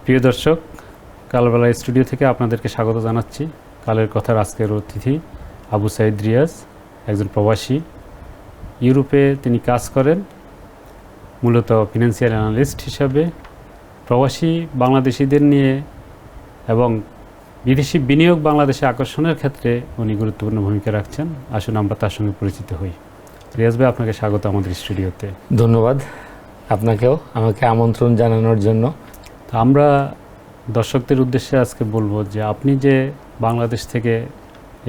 প্রিয় দর্শক, কালবেলা স্টুডিও থেকে আপনাদেরকে স্বাগত জানাচ্ছি। কালের কথার আজকের অতিথি আবু সাঈদ রিয়াজ, একজন প্রবাসী। ইউরোপে তিনি কাজ করেন মূলত ফিনান্সিয়াল অ্যানালিস্ট হিসাবে। প্রবাসী বাংলাদেশিদের নিয়ে এবং বিদেশি বিনিয়োগ বাংলাদেশে আকর্ষণের ক্ষেত্রে উনি গুরুত্বপূর্ণ ভূমিকা রাখছেন। আসুন আমরা তার সঙ্গে পরিচিত হই। রিয়াজ ভাই, আপনাকে স্বাগত আমাদের স্টুডিওতে। ধন্যবাদ আপনাকেও আমাকে আমন্ত্রণ জানানোর জন্য। আমরা দর্শকদের উদ্দেশ্যে আজকে বলবো যে আপনি যে বাংলাদেশ থেকে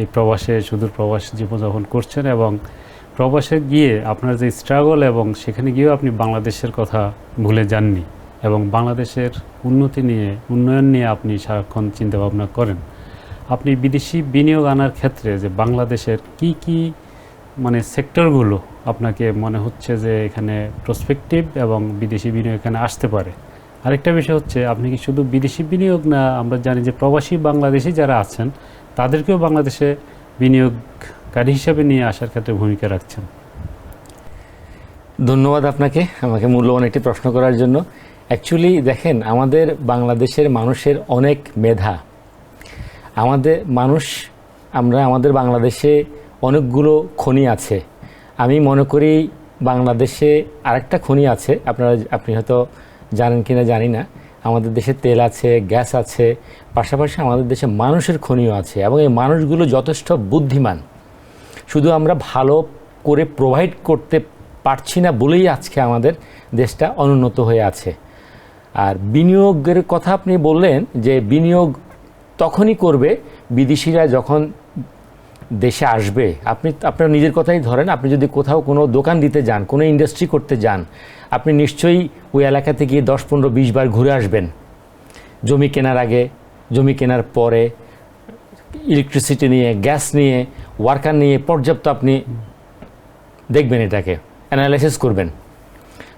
এই প্রবাসে সুদূর প্রবাস জীবনযাপন করছেন এবং প্রবাসে গিয়ে আপনার যে স্ট্রাগল এবং সেখানে গিয়েও আপনি বাংলাদেশের কথা ভুলে যাননি এবং বাংলাদেশের উন্নয়ন নিয়ে আপনি সারাক্ষণ চিন্তাভাবনা করেন। আপনি বিদেশি বিনিয়োগ আনার ক্ষেত্রে যে বাংলাদেশের কি সেক্টরগুলো আপনাকে মনে হচ্ছে যে এখানে প্রসপেক্টিভ এবং বিদেশি বিনিয়োগ এখানে আসতে পারে। আরেকটা বিষয় হচ্ছে, আপনি কি শুধু বিদেশি বিনিয়োগ না, আমরা জানি যে প্রবাসী বাংলাদেশি যারা আছেন তাদেরকেও বাংলাদেশে বিনিয়োগকারী হিসেবে নিয়ে আসার ক্ষেত্রে ভূমিকা রাখছেন। ধন্যবাদ আপনাকে আমাকে মূল্যবান একটি প্রশ্ন করার জন্য। অ্যাকচুয়ালি দেখেন, আমাদের বাংলাদেশের মানুষের অনেক মেধা। আমাদের বাংলাদেশে অনেকগুলো খনি আছে। আমি মনে করি বাংলাদেশে আরেকটা খনি আছে, আপনি হয়তো জানেন কিনা জানি না। আমাদের দেশে তেল আছে, গ্যাস আছে, পাশাপাশি আমাদের দেশে মানুষের খনিও আছে এবং এই মানুষগুলো যথেষ্ট বুদ্ধিমান। শুধু আমরা ভালো করে প্রোভাইড করতে পারছি না বলেই আজকে আমাদের দেশটা অনুন্নত হয়ে আছে। আর বিনিয়োগের কথা আপনি বললেন যে বিনিয়োগ তখনই করবে বিদেশিরা যখন দেশে আসবে। আপনার নিজের কথাই ধরেন, আপনি যদি কোথাও কোনো দোকান দিতে যান, কোনো ইন্ডাস্ট্রি করতে যান, আপনি নিশ্চয়ই ওই এলাকাতে গিয়ে 10, 15, 20 বার ঘুরে আসবেন। জমি কেনার আগে, জমি কেনার পরে, ইলেকট্রিসিটি নিয়ে, গ্যাস নিয়ে, ওয়ার্কার নিয়ে পর্যাপ্ত আপনি দেখবেন, এটাকে অ্যানালাইসিস করবেন।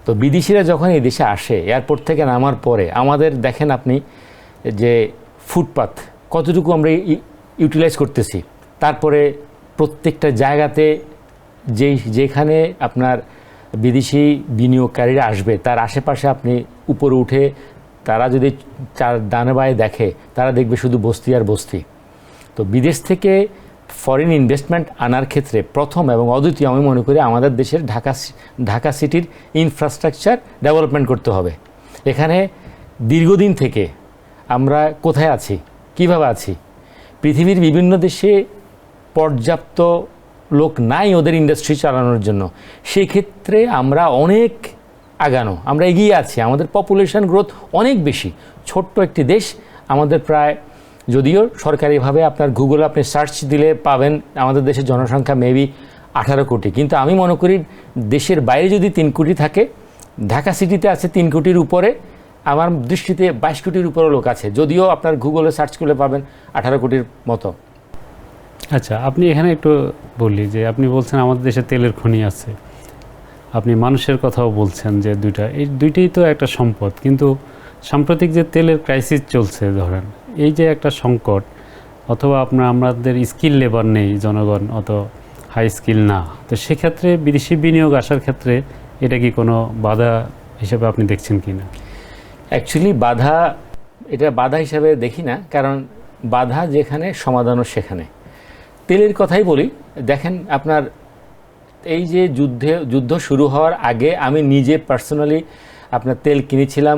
তো বিদেশিরা যখন এই দেশে আসে, এয়ারপোর্ট থেকে নামার পরে আমাদের দেখেন আপনি যে ফুটপাথ কতটুকু আমরা ইউটিলাইজ করতেছি। তারপরে প্রত্যেকটা জায়গাতে যেখানে আপনার বিদেশি বিনিয়োগকারীরা আসবে তার আশেপাশে আপনি উপরে উঠে তারা যদি ডানে বাঁয়ে দেখে, তারা দেখবে শুধু বস্তি আর বস্তি। তো বিদেশ থেকে ফরেন ইনভেস্টমেন্ট আনার ক্ষেত্রে প্রথম এবং অদ্বিতীয় আমি মনে করি আমাদের দেশের ঢাকা সিটির ইনফ্রাস্ট্রাকচার ডেভেলপমেন্ট করতে হবে। এখানে দীর্ঘদিন থেকে আমরা কোথায় আছি, কিভাবে আছি? পৃথিবীর বিভিন্ন দেশে পর্যাপ্ত লোক নাই ওদের ইন্ডাস্ট্রি চালানোর জন্য। সেই ক্ষেত্রে আমরা অনেক আগানো, আমরা এগিয়ে আছি। আমাদের পপুলেশন গ্রোথ অনেক বেশি। ছোট্ট একটি দেশ আমাদের, প্রায় যদিও সরকারিভাবে আপনার গুগলে আপনি সার্চ দিলে পাবেন আমাদের দেশের জনসংখ্যা মেবি 18 কোটি, কিন্তু আমি মনে করি দেশের বাইরে যদি 3 কোটি থাকে, ঢাকা সিটিতে আছে 3 কোটির উপরে, আমার দৃষ্টিতে 22 কোটির উপরে লোক আছে, যদিও আপনার গুগলে সার্চ করলে পাবেন 18 কোটির মতো। আচ্ছা, আপনি এখানে একটু বলি যে আপনি বলছেন আমাদের দেশে তেলের খনি আছে, আপনি মানুষের কথাও বলছেন যে এই দুইটাই তো একটা সম্পদ। কিন্তু সাম্প্রতিক যে তেলের ক্রাইসিস চলছে, ধরেন এই যে একটা সংকট, অথবা আমাদের স্কিল লেবার নেই, জনগণ অত হাই স্কিল না, তো সেক্ষেত্রে বিদেশি বিনিয়োগ আসার ক্ষেত্রে এটা কি কোনো বাধা হিসেবে আপনি দেখছেন কি না? অ্যাকচুয়ালি এটা বাধা হিসাবে দেখি না, কারণ বাধা যেখানে সমাধানও সেখানে। তেলের কথাই বলি, দেখেন আপনার এই যে যুদ্ধ শুরু হওয়ার আগে আমি নিজে পার্সোনালি আপনার তেল কিনেছিলাম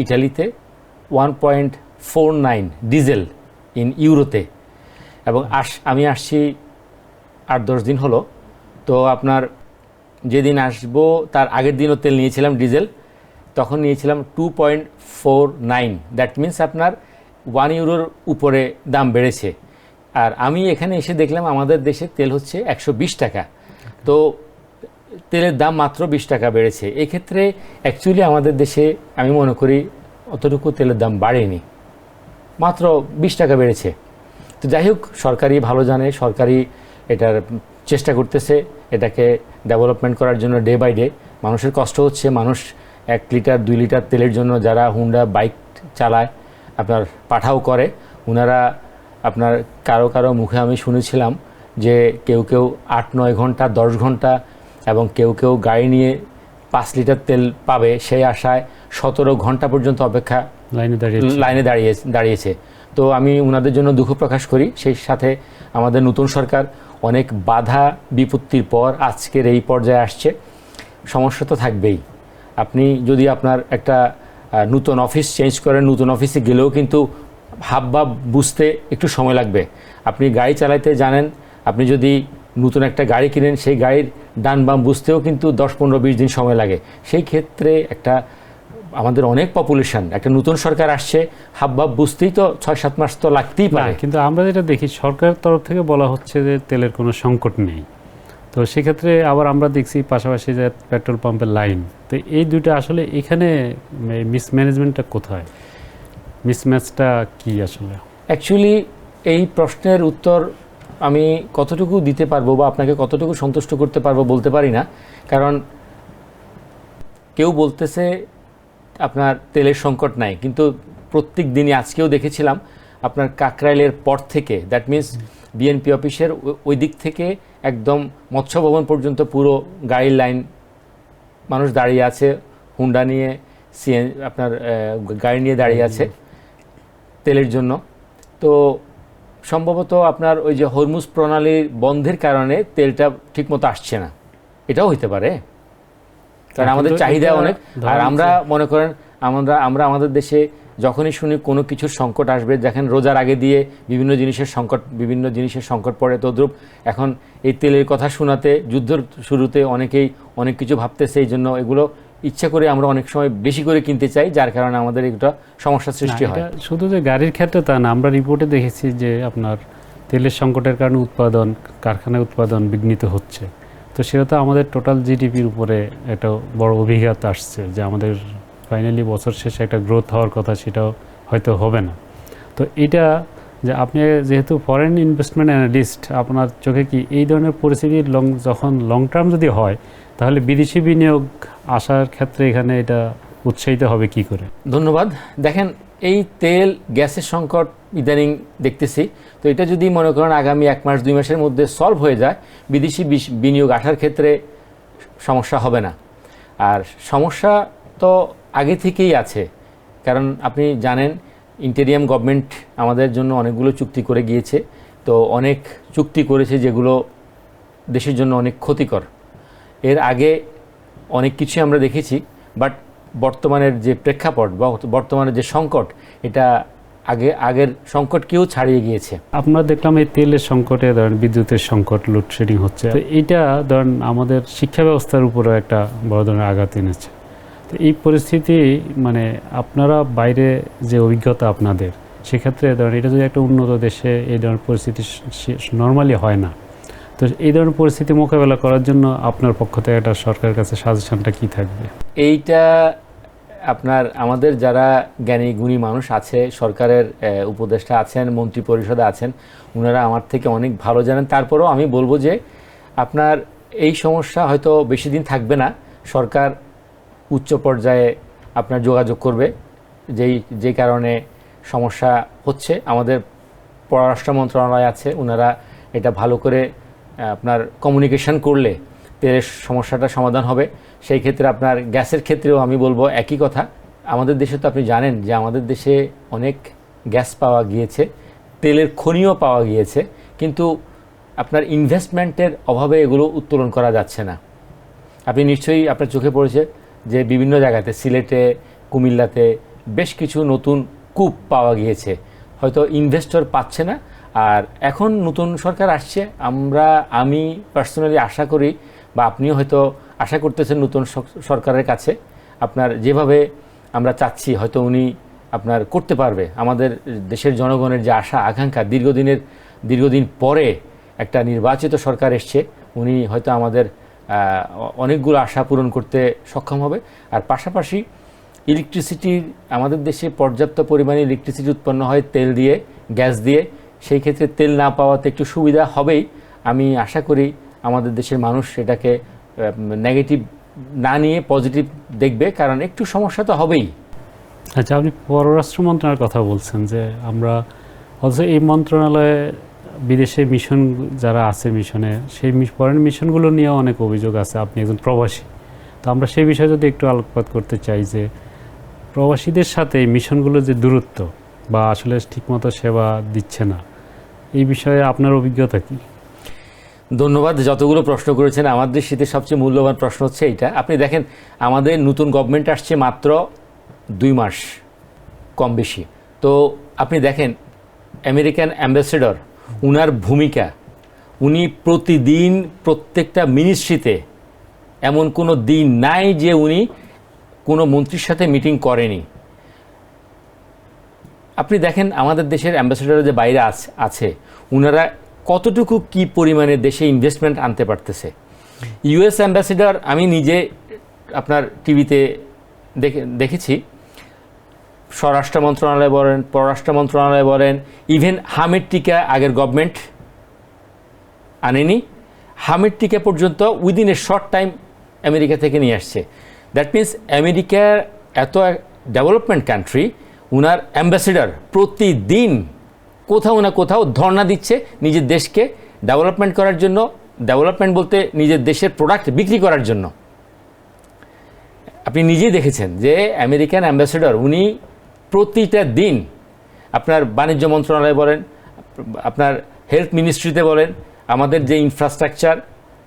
ইটালিতে 1.49 ডিজেল ইন ইউরোতে, এবং আমি আসছি 8-10 দিন হলো। তো আপনার যেদিন আসবো তার আগের দিনও তেল নিয়েছিলাম ডিজেল, তখন নিয়েছিলাম 2.49। দ্যাট মিন্স আপনার 1 ইউরোর উপরে দাম বেড়েছে। আর আমি এখানে এসে দেখলাম আমাদের দেশে তেল হচ্ছে 120 টাকা। তো তেলের দাম মাত্র 20 টাকা বেড়েছে। এক্ষেত্রে অ্যাকচুয়ালি আমাদের দেশে আমি মনে করি অতটুকু তেলের দাম বাড়েনি, মাত্র 20 টাকা বেড়েছে। তো যাই হোক, সরকারি ভালো জানে, সরকারি এটার চেষ্টা করতেছে এটাকে ডেভেলপমেন্ট করার জন্য। ডে বাই ডে মানুষের কষ্ট হচ্ছে। মানুষ 1 লিটার 2 লিটার তেলের জন্য যারা হুন্ডা বাইক চালায়, আপনার পাঠাও করে, ওনারা আপনার কারো মুখে আমি শুনেছিলাম যে কেউ 8-9 ঘন্টা 10 ঘন্টা, এবং কেউ গাড়ি নিয়ে 5 লিটার তেল পাবে সেই আশায় 17 ঘন্টা পর্যন্ত অপেক্ষা লাইনে দাঁড়িয়েছে। তো আমি ওনাদের জন্য দুঃখ প্রকাশ করি। সেই সাথে আমাদের নতুন সরকার অনেক বাধা বিপত্তির পর আজকের এই পর্যায়ে আসছে। সমস্যা তো থাকবেই। আপনি যদি আপনার একটা নতুন অফিস চেঞ্জ করেন, নতুন অফিসে গেলেও কিন্তু হাবভাব বুঝতে একটু সময় লাগবে। আপনি গাড়ি চালাতে জানেন, আপনি যদি নতুন একটা গাড়ি কিনেন, সেই গাড়ির ডান বাম বুঝতেও কিন্তু 10-15-20 দিন সময় লাগে। সেই ক্ষেত্রে একটা আমাদের অনেক পপুলেশন, একটা নতুন সরকার আসছে, হাবভাব বুঝতেই তো 6-7 মাস তো লাগতেই পারে। কিন্তু আমরা যেটা দেখি সরকারের তরফ থেকে বলা হচ্ছে যে তেলের কোনো সংকট নেই। তো সেক্ষেত্রে আবার আমরা দেখছি পাশাপাশি যে পেট্রোল পাম্পের লাইন, তো এই দুটো আসলে এখানে মিসম্যানেজমেন্টটা কোথায়, মিসম্যাচটা কি আসলে? অ্যাকচুয়ালি এই প্রশ্নের উত্তর আমি কতটুকু দিতে পারবো বা আপনাকে কতটুকু সন্তুষ্ট করতে পারবো বলতে পারি না। কারণ কেউ বলতেছে আপনার তেলের সংকট নাই, কিন্তু প্রত্যেক দিনই আজকেও দেখেছিলাম আপনার কাকরাইলের পর থেকে, দ্যাট মিন্স বিএনপি অফিসের ওই দিক থেকে একদম মৎস্য ভবন পর্যন্ত পুরো গাড়ির লাইন, মানুষ দাঁড়িয়ে আছে হুন্ডা নিয়ে, আপনার গাড়ি নিয়ে দাঁড়িয়ে আছে তেলের জন্য। তো সম্ভবত আপনার ওই যে হরমুজ প্রণালীর বন্ধের কারণে তেলটা ঠিকমতো আসছে না, এটাও হইতে পারে। কারণ আমাদের চাহিদা অনেক। আর আমরা মনে করেন আমরা আমাদের দেশে যখনই শুনি কোনো কিছুর সংকট আসবে, দেখেন রোজার আগে দিয়ে বিভিন্ন জিনিসের সংকট পড়ে, তদ্রূপ এখন এই তেলের কথা শোনাতে যুদ্ধের শুরুতে অনেকেই অনেক কিছু ভাবতেছে। এই জন্য এগুলো ইচ্ছা করে আমরা অনেক সময় বেশি করে কিনতে চাই, যার কারণে আমাদের একটা সমস্যার সৃষ্টি হয়। শুধু যে গাড়ির ক্ষেত্রে তা না, আমরা রিপোর্টে দেখেছি যে আপনার তেলের সংকটের কারণে কারখানায় উৎপাদন বিঘ্নিত হচ্ছে। তো সেটা তো আমাদের টোটাল জিডিপির উপরে একটা বড় অভিঘাত আসছে, যে আমাদের ফাইনালি বছর শেষে একটা গ্রোথ হওয়ার কথা, সেটাও হয়তো হবে না। তো এটা যে আপনি যেহেতু ফরেন ইনভেস্টমেন্ট অ্যানালিস্ট, আপনার চোখে কি এই ধরনের পরিস্থিতি যখন লং টার্ম যদি হয়, তাহলে বিদেশি বিনিয়োগ আসার ক্ষেত্রে এখানে এটা উৎসাহিত হবে কি করে? ধন্যবাদ। দেখেন, এই তেল গ্যাসের সংকট ইদানিং দেখতেছি। তো এটা যদি মনে করেন আগামী 1 মাস 2 মাসের মধ্যে সলভ হয়ে যায়, বিদেশি বিনিয়োগ আসার ক্ষেত্রে সমস্যা হবে না। আর সমস্যা তো আগে থেকেই আছে, কারণ আপনি জানেন ইন্টেরিয়াম গভর্নমেন্ট আমাদের জন্য অনেকগুলো চুক্তি করে গিয়েছে। তো অনেক চুক্তি করেছে যেগুলো দেশের জন্য অনেক ক্ষতিকর। এর আগে অনেক কিছুই আমরা দেখেছি, বাট বর্তমানের যে প্রেক্ষাপট বা বর্তমানের যে সংকট, এটা আগের সংকটকেও ছাড়িয়ে গিয়েছে। আমরা দেখলাম এই তেলের সংকটে ধরেন বিদ্যুতের সংকট, লোডশেডিং হচ্ছে। তো এইটা ধরেন আমাদের শিক্ষা ব্যবস্থার উপরে একটা বড় ধরনের আঘাত এনেছে। তো এই পরিস্থিতি মানে আপনারা বাইরে যে অভিজ্ঞতা আপনাদের, সেক্ষেত্রে ধরেন এটা যদি একটা উন্নত দেশে এই ধরনের পরিস্থিতি নর্মালি হয় না, তো এই ধরনের পরিস্থিতি মোকাবেলা করার জন্য আপনার পক্ষ থেকে একটা সরকারের কাছে সাজেশনটা কি থাকবে? এইটা আপনার আমাদের যারা জ্ঞানী গুণী মানুষ আছে, সরকারের উপদেষ্টা আছেন, মন্ত্রী পরিষদে আছেন, ওনারা আমার থেকে অনেক ভালো জানেন। তারপরেও আমি বলবো যে আপনার এই সমস্যা হয়তো বেশি দিন থাকবে না। সরকার উচ্চ পর্যায়ে আপনার যোগাযোগ করবে, যে কারণে সমস্যা হচ্ছে। আমাদের পররাষ্ট্র মন্ত্রণালয় আছে, ওনারা এটা ভালো করে আপনার কমিউনিকেশন করলে তেলের সমস্যাটা সমাধান হবে। সেই ক্ষেত্রে আপনার গ্যাসের ক্ষেত্রেও আমি বলবো একই কথা। আমাদের দেশে তো আপনি জানেন যে আমাদের দেশে অনেক গ্যাস পাওয়া গিয়েছে, তেলের খনিও পাওয়া গিয়েছে, কিন্তু আপনার ইনভেস্টমেন্টের অভাবে এগুলো উত্তোলন করা যাচ্ছে না। আপনি নিশ্চয়ই আপনার চোখে পড়েছে যে বিভিন্ন জায়গাতে, সিলেটে, কুমিল্লাতে বেশ কিছু নতুন কূপ পাওয়া গিয়েছে, হয়তো ইনভেস্টর পাচ্ছে না। আর এখন নতুন সরকার আসছে, আমি পার্সোনালি আশা করি, বা আপনিও হয়তো আশা করতেছেন নতুন সরকারের কাছে, আপনার যেভাবে আমরা চাচ্ছি হয়তো উনি আপনার করতে পারবে। আমাদের দেশের জনগণের যে আশা আকাঙ্ক্ষা, দীর্ঘদিন পরে একটা নির্বাচিত সরকার এসছে, উনি হয়তো আমাদের অনেকগুলো আশা পূরণ করতে সক্ষম হবে। আর পাশাপাশি ইলেকট্রিসিটির, আমাদের দেশে পর্যাপ্ত পরিমাণে ইলেকট্রিসিটি উৎপন্ন হয় তেল দিয়ে, গ্যাস দিয়ে। সেই ক্ষেত্রে তেল না পাওয়াতে একটু সুবিধা হবেই। আমি আশা করি আমাদের দেশের মানুষ এটাকে নেগেটিভ না নিয়ে পজিটিভ দেখবে, কারণ একটু সমস্যা তো হবেই। আচ্ছা, আপনি পররাষ্ট্র মন্ত্রণালয়ের কথা বলছেন, যে আমরা অথচ এই মন্ত্রণালয়ে বিদেশে মিশন যারা আছে, মিশনে সেই ফরেন মিশনগুলো নিয়ে অনেক অভিযোগ আছে। আপনি একজন প্রবাসী, তো আমরা সেই বিষয়ে যদি একটু আলোকপাত করতে চাই, যে প্রবাসীদের সাথে এই মিশনগুলোর যে দূরত্ব বা আসলে ঠিকমতো সেবা দিচ্ছে না, এই বিষয়ে আপনার অভিজ্ঞতা কি? ধন্যবাদ। যতগুলো প্রশ্ন করেছেন, আমার দৃষ্টিতে সবচেয়ে মূল্যবান প্রশ্ন হচ্ছে এইটা। আপনি দেখেন, আমাদের নতুন গভর্নমেন্ট আসছে মাত্র 2 মাস কম বেশি। তো আপনি দেখেন আমেরিকান অ্যাম্বাসেডর, উনার ভূমিকা, উনি প্রতিদিন প্রত্যেকটা মিনিস্ট্রিতে এমন কোনো দিন নাই যে উনি কোনো মন্ত্রীর সাথে মিটিং করেনি। আপনি দেখেন আমাদের দেশের অ্যাম্বাসেডর যে বাইরে আছে উনারা কতটুকু কি পরিমাণে দেশে ইনভেস্টমেন্ট আনতে পারতেছে। ইউএস অ্যাম্বাসেডর আমি নিজে আপনার টিভিতে দেখেছি, স্বরাষ্ট্র মন্ত্রণালয় বলেন, পররাষ্ট্র মন্ত্রণালয় বলেন, ইভেন হামিদ টিকা আগের গভর্নমেন্ট আনেনি, হামিদ টিকা পর্যন্ত within a short time America থেকে নিয়ে আসছে। দ্যাট মিন্স আমেরিকার এত ডেভেলপমেন্ট কান্ট্রি, উনার অ্যাম্বাসেডর প্রতিদিন কোথাও না কোথাও ধর্ণা দিচ্ছে নিজের দেশকে ডেভেলপমেন্ট করার জন্য। ডেভেলপমেন্ট বলতে নিজের দেশের প্রোডাক্ট বিক্রি করার জন্য। আপনি নিজেই দেখেছেন যে আমেরিকান অ্যাম্বাসেডর উনি প্রতিটা দিন আপনার বাণিজ্য মন্ত্রণালয় বলেন, আপনার হেলথ মিনিস্ট্রিতে বলেন, আমাদের যে ইনফ্রাস্ট্রাকচার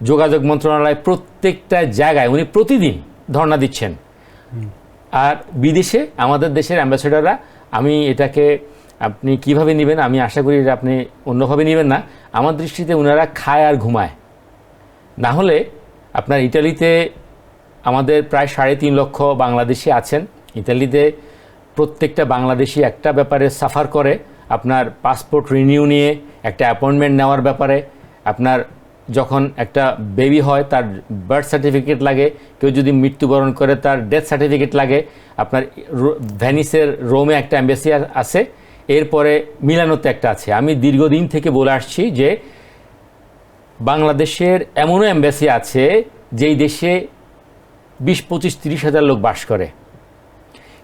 যোগাযোগ মন্ত্রণালয়, প্রত্যেকটা জায়গায় উনি প্রতিদিন ধর্ণা দিচ্ছেন। আর বিদেশে আমাদের দেশের অ্যাম্বাসেডররা, আমি এটাকে আপনি কিভাবে নেবেন আমি আশা করি যে আপনি অন্যভাবে নেবেন না, আমার দৃষ্টিতে ওনারা খায় আর ঘুমায়। না হলে আপনার ইটালিতে আমাদের প্রায় 3.5 লক্ষ বাংলাদেশি আছেন। ইতালিতে প্রত্যেকটা বাংলাদেশি একটা ব্যাপারে সাফার করে, আপনার পাসপোর্ট রিনিউ নিয়ে, একটা অ্যাপয়েন্টমেন্ট নেওয়ার ব্যাপারে। আপনার যখন একটা বেবি হয় তার বার্থ সার্টিফিকেট লাগে, কেউ যদি মৃত্যুবরণ করে তার ডেথ সার্টিফিকেট লাগে। আপনার ভেনিসের রোমে একটা অ্যাম্বাসি আছে, এরপরে মিলানোতে একটা আছে। আমি দীর্ঘদিন থেকে বলে আসছি যে বাংলাদেশের এমনও অ্যাম্বাসি আছে যেই দেশে 20, 25, 30 হাজার লোক বাস করে।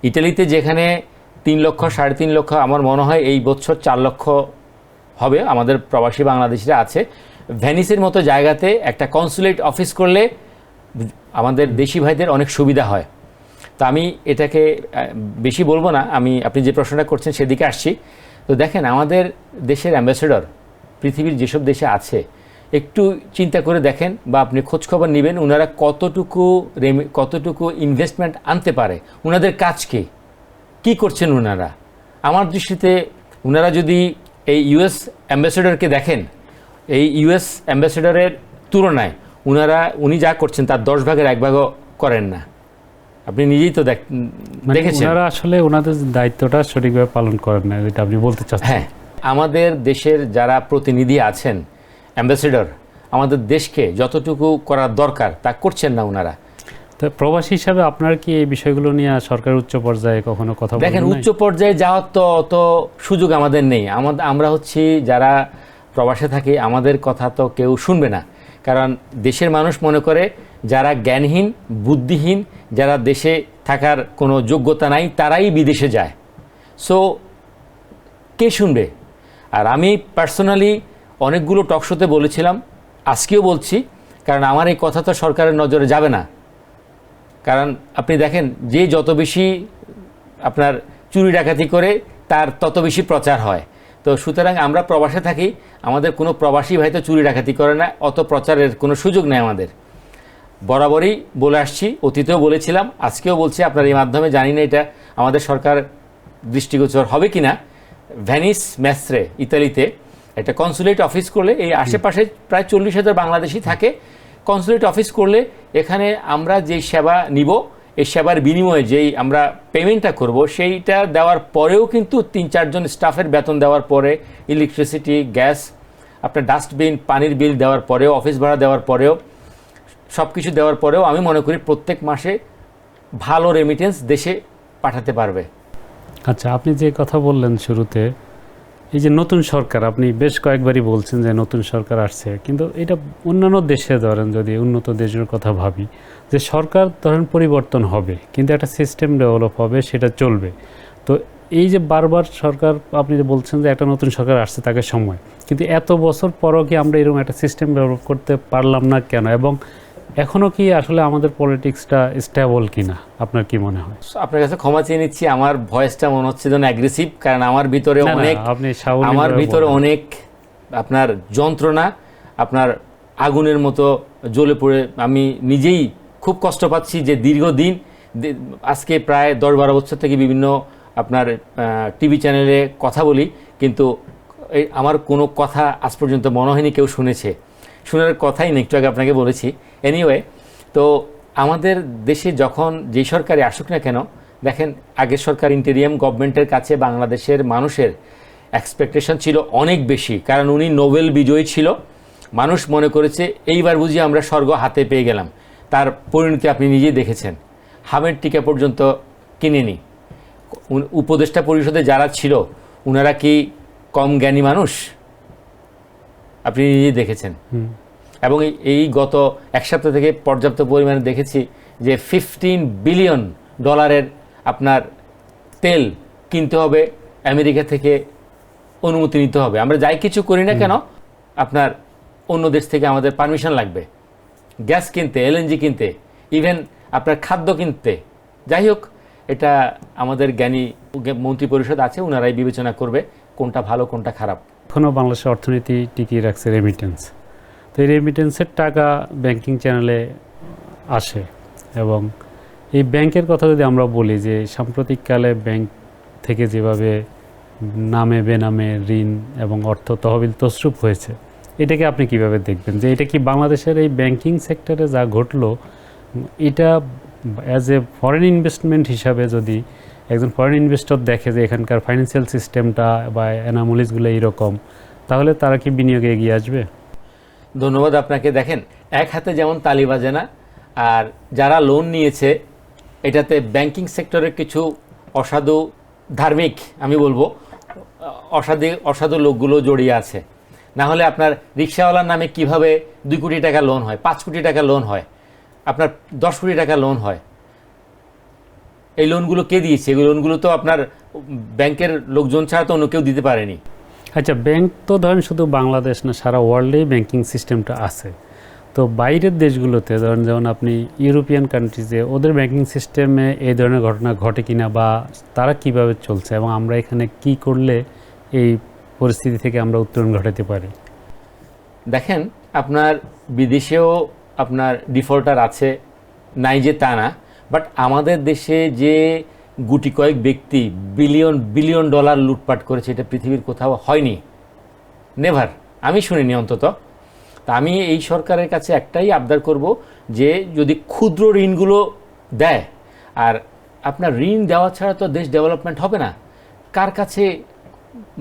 ইটালিতে যেখানে 3 লক্ষ, 3.5 লক্ষ, আমার মনে হয় এই বছর 4 লক্ষ হবে আমাদের প্রবাসী বাংলাদেশিরা আছে। ভেনিসের মতো জায়গাতে একটা কনসুলেট অফিস করলে আমাদের দেশি ভাইদের অনেক সুবিধা হয়। তো আমি এটাকে বেশি বলবো না, আপনি যে প্রশ্নটা করছেন সেদিকে আসছি। তো দেখেন আমাদের দেশের অ্যাম্বাসেডর পৃথিবীর যেসব দেশে আছে একটু চিন্তা করে দেখেন বা আপনি খোঁজখবর নেবেন ওনারা কতটুকু ইনভেস্টমেন্ট আনতে পারে, ওনাদের কাজ কী করছেন ওনারা। আমার দৃষ্টিতে ওনারা যদি এই ইউএস অ্যাম্বাসেডরকে দেখেন, এই ইউএস অ্যাম্বাসেডরের তুলনায় উনি যা করছেন তার 10 ভাগের 1 ভাগও করেন না। আপনি নিজেই তো দেখেছেন। ওনারা আসলে ওনাদের দায়িত্বটা সঠিকভাবে পালন করেন না, এটা আপনি বলতে চাচ্ছেন? হ্যাঁ, আমাদের দেশের যারা প্রতিনিধি আছেন অ্যাম্বাসেডর, আমাদের দেশকে যতটুকু করার দরকার তা করছেন না ওনারা। তো প্রবাসী হিসাবে আপনার কি এই বিষয়গুলো নিয়ে সরকার উচ্চ পর্যায়ে কখনো কথা বলেন? দেখেন, উচ্চ পর্যায়ে যাওয়ার তো অত সুযোগ আমাদের নেই। আমরা হচ্ছি যারা প্রবাসে থাকি, আমাদের কথা তো কেউ শুনবে না। কারণ দেশের মানুষ মনে করে যারা জ্ঞানহীন, বুদ্ধিহীন, যারা দেশে থাকার কোনো যোগ্যতা নাই তারাই বিদেশে যায়। সো কে শুনবে? আর আমি পার্সোনালি অনেকগুলো টকশোতে বলেছিলাম, আজকেও বলছি, কারণ আমার এই কথা তো সরকারের নজরে যাবে না। কারণ আপনি দেখেন যে যত বেশি আপনার চুরি ডাকাতি করে তার তত বেশি প্রচার হয়। তো সুতরাং আমরা প্রবাসে থাকি, আমাদের কোনো প্রবাসী ভাই তো চুরি ডাকাতি করে না, অত প্রচারের কোনো সুযোগ নেই আমাদের। বরাবরই বলে আসছি, অতীতেও বলেছিলাম, আজকেও বলছি আপনার এই মাধ্যমে। জানি না এটা আমাদের সরকার দৃষ্টিগোচর হবে কি না। ভেনিস মেস্ত্রে ইতালিতে একটা কনসুলেট অফিস করলে, এই আশেপাশে প্রায় 40,000 বাংলাদেশি থাকে, কনসুলেট অফিস করলে এখানে আমরা যেই সেবা নিব, এই সেবার বিনিময়ে যেই আমরা পেমেন্টটা করব, সেইটা দেওয়ার পরেও কিন্তু 3-4 জন স্টাফের বেতন দেওয়ার পরে, ইলেকট্রিসিটি, গ্যাস, আপনার ডাস্টবিন, পানির বিল দেওয়ার পরেও, অফিস ভাড়া দেওয়ার পরেও, সব কিছু দেওয়ার পরেও আমি মনে করি প্রত্যেক মাসে ভালো রেমিটেন্স দেশে পাঠাতে পারবে। আচ্ছা, আপনি যে কথা বললেন শুরুতে, এই যে নতুন সরকার, আপনি বেশ কয়েকবারই বলছেন যে নতুন সরকার আসছে, কিন্তু এটা অন্যান্য দেশে ধরেন, যদি উন্নত দেশের কথা ভাবি, যে সরকার ধরেন পরিবর্তন হবে কিন্তু একটা সিস্টেম ডেভেলপ হবে, সেটা চলবে। তো এই যে বারবার সরকার, আপনি যে বলছেন যে একটা নতুন সরকার আসছে তাকে সময়, কিন্তু এত বছর পরও কি আমরা এরকম একটা সিস্টেম ডেভেলপ করতে পারলাম না কেন? এবং এখনও কি আসলে আমাদের পলিটিক্সটা স্টেবল কিনা আপনার কি মনে হয়? আপনার কাছে ক্ষমা চেয়ে নিচ্ছি, আমার ভয়েসটা মনে হচ্ছে যেন অ্যাগ্রেসিভ, কারণ আমার ভিতরে না, না, অনেক আপনি স্বাভাবিকভাবে আমার ভিতরে বলেন। অনেক আপনার যন্ত্রণা, আপনার আগুনের মতো জ্বলে পড়ে আমি নিজেই খুব কষ্ট পাচ্ছি যে দীর্ঘদিন আজকে প্রায় 10-12 বছর থেকে বিভিন্ন আপনার টিভি চ্যানেলে কথা বলি, কিন্তু আমার কোনো কথা আজ পর্যন্ত মনে হয়নি কেউ শুনেছে, শোনার কথাই নেই, একটু আগে আপনাকে বলেছি। এনিওয়ে, তো আমাদের দেশে যখন যেই সরকারই আসুক না কেন, দেখেন আগের সরকার ইন্টেরিয়াম গভর্নমেন্টের কাছে বাংলাদেশের মানুষের এক্সপেকটেশন ছিল অনেক বেশি, কারণ উনি নোবেল বিজয়ী ছিল। মানুষ মনে করেছে এইবার বুঝি আমরা স্বর্গ হাতে পেয়ে গেলাম। তার পরিণতি আপনি নিজেই দেখেছেন, হামের টিকা পর্যন্ত কিনেনি। উপদেষ্টা পরিষদে যারা ছিল ওনারা কি কম জ্ঞানী মানুষ? আপনি নিজেই দেখেছেন। এবং এই গত এক সপ্তাহ থেকে পর্যাপ্ত পরিমাণে দেখেছি যে $15 বিলিয়ন আপনার তেল কিনতে হবে, আমেরিকা থেকে অনুমতি নিতে হবে। আমরা যাই কিছু করি না কেন আপনার অন্য দেশ থেকে আমাদের পারমিশন লাগবে, গ্যাস কিনতে, এলএনজি কিনতে, ইভেন আপনার খাদ্য কিনতে। যাই হোক, এটা আমাদের জ্ঞানী মন্ত্রী পরিষদ আছে, ওনারাই বিবেচনা করবে কোনটা ভালো কোনটা খারাপ। এখনও বাংলাদেশের অর্থনীতি টিকিয়ে রাখছে রেমিটেন্স। তো এই রেমিটেন্সের টাকা ব্যাংকিং চ্যানেলে আসে, এবং এই ব্যাংকের কথা যদি আমরা বলি যে সাম্প্রতিককালে ব্যাংক থেকে যেভাবে নামে বেনামে ঋণ এবং অর্থ তহবিল তছরূপ হয়েছে, এটাকে আপনি কিভাবে দেখবেন? যে এটা কি বাংলাদেশের এই ব্যাংকিং সেক্টরে যা ঘটলো, এটা অ্যাজ এ ফরেন ইনভেস্টমেন্ট হিসাবে যদি একজন ফরেন ইনভেস্টর দেখে যে এখানকার ফাইন্যান্সিয়াল সিস্টেমটা বা অ্যানামোলিসগুলো এইরকম, তাহলে তারা কি বিনিয়োগে এগিয়ে আসবে? ধন্যবাদ আপনাকে। দেখেন, এক হাতে যেমন তালি বাজে না, আর যারা লোন নিয়েছে এটাতে ব্যাংকিং সেক্টরের কিছু অসাধু ধার্মিক, আমি বলবো অসাধু লোকগুলো জড়িয়ে আছে। না হলে আপনার রিক্সাওয়ালার নামে কিভাবে 2 কোটি টাকা লোন হয়, 5 কোটি টাকা লোন হয়, আপনার 10 কোটি টাকা লোন হয়? এই লোনগুলো কে দিয়েছে? এই লোনগুলো তো আপনার ব্যাংকের লোকজন ছাড়া তো অন্য কেউ দিতে পারেনি। আচ্ছা, ব্যাংক তো ধরেন শুধু বাংলাদেশ না, সারা ওয়ার্ল্ডেই ব্যাংকিং সিস্টেমটা আছে। তো বাইরের দেশগুলোতে ধরেন যেমন আপনি ইউরোপিয়ান কান্ট্রিজে ওদের ব্যাংকিং সিস্টেমে এই ধরনের ঘটনা ঘটে কিনা, বা তারা কিভাবে চলছে, এবং আমরা এখানে কি করলে এই পরিস্থিতি থেকে আমরা উত্তরণ ঘটাতে পারি? দেখেন, আপনার বিদেশেও আপনার ডিফল্টার আছে, নাই যে তা না, বাট আমাদের দেশে যে গুটি কয়েক ব্যক্তি বিলিয়ন ডলার লুটপাট করেছে, এটা পৃথিবীর কোথাও হয়নি, নেভার, আমি শুনিনি অন্তত। তা আমি এই সরকারের কাছে একটাই আবদার করব যে যদি ক্ষুদ্র ঋণগুলো দেয়, আর আপনার ঋণ দেওয়া ছাড়া তো দেশ ডেভেলপমেন্ট হবে না। কার কাছে,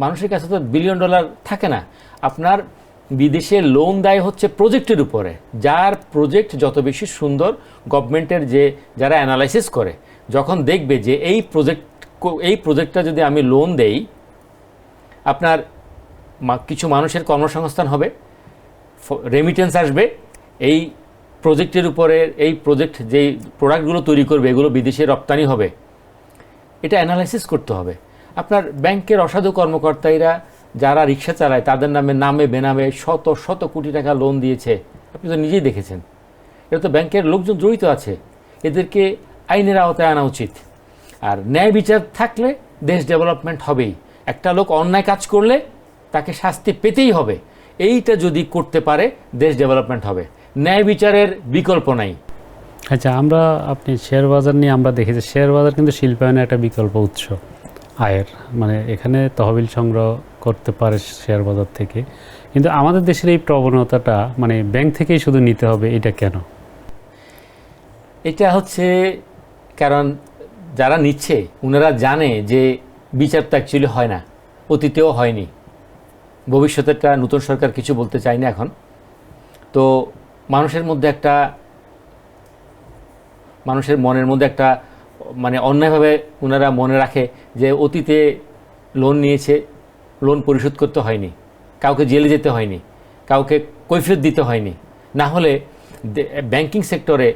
মানুষের কাছে তো বিলিয়ন ডলার থাকে না। আপনার বিদেশে লোন দেয় হচ্ছে প্রজেক্টের উপরে, যার প্রজেক্ট যত বেশি সুন্দর, গভর্নমেন্টের যারা অ্যানালাইসিস করে, যখন দেখবে যে এই প্রজেক্টটা যদি আমি লোন দেই, আপনার কিছু মানুষের কর্মসংস্থান হবে, রেমিটেন্স আসবে, এই প্রজেক্টের উপরে এই প্রজেক্ট যেই প্রোডাক্টগুলো তৈরি করবে এগুলো বিদেশে রপ্তানি হবে, এটা অ্যানালাইসিস করতে হবে। আপনার ব্যাংকের অসাধু কর্মকর্তারা যারা রিক্সা চালায় তাদের নামে বেনামে শত কোটি টাকা লোন দিয়েছে, আপনি তো নিজেই দেখেছেন। এটা তো ব্যাংকের লোকজন জড়িত আছে, এদেরকে আইনের আওতায় আনা উচিত। আর ন্যায় বিচার থাকলে দেশ ডেভেলপমেন্ট হবেই। একটা লোক অন্যায় কাজ করলে তাকে শাস্তি পেতেই হবে, এইটা যদি করতে পারে দেশ ডেভেলপমেন্ট হবে। ন্যায় বিচারের বিকল্প নাই। আচ্ছা, আপনি শেয়ার বাজার নিয়ে আমরা দেখেছি, শেয়ার বাজার কিন্তু শিল্পায়নের একটা বিকল্প উৎস আয়ের, মানে এখানে তহবিল সংগ্রহ করতে পারে শেয়ার বাজার থেকে। কিন্তু আমাদের দেশের এই প্রবণতাটা মানে ব্যাংক থেকেই শুধু নিতে হবে, এটা কেন? এটা হচ্ছে কারণ যারা নিচ্ছে ওনারা জানে যে বিচার তো অ্যাকচুয়ালি হয় না, অতীতেও হয়নি, ভবিষ্যতেরটা নতুন সরকার কিছু বলতে চায় না এখন। তো মানুষের মনের মধ্যে একটা মানে অন্যায়ভাবে ওনারা মনে রাখে যে অতীতে লোন নিয়েছে, লোন পরিশোধ করতে হয়নি, কাউকে জেলে যেতে হয়নি, কাউকে কৈফিয়ত দিতে হয়নি। না হলে ব্যাংকিং সেক্টরে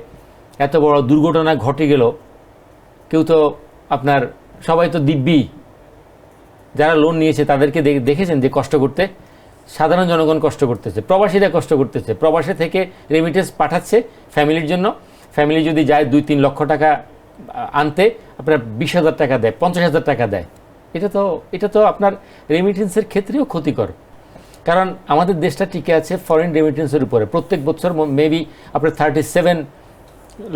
এত বড় দুর্ঘটনা ঘটে গেল, কেউ তো আপনার সবাই তো দিব্যি, যারা লোন নিয়েছে তাদেরকে দেখেছেন যে কষ্ট করতে, সাধারণ জনগণ কষ্ট করতেছে, প্রবাসীরা কষ্ট করতেছে, প্রবাসী থেকে রেমিটেন্স পাঠাচ্ছে ফ্যামিলির জন্য। ফ্যামিলি যদি যায় 2-3 লক্ষ টাকা আনতে, আপনার 20,000 টাকা দেয়, 50,000 টাকা দেয়। এটা তো আপনার রেমিটেন্সের ক্ষেত্রেও ক্ষতিকর। কারণ আমাদের দেশটা টিকে আছে ফরেন রেমিটেন্সের উপরে। প্রত্যেক বছর মেবি আপনার 37,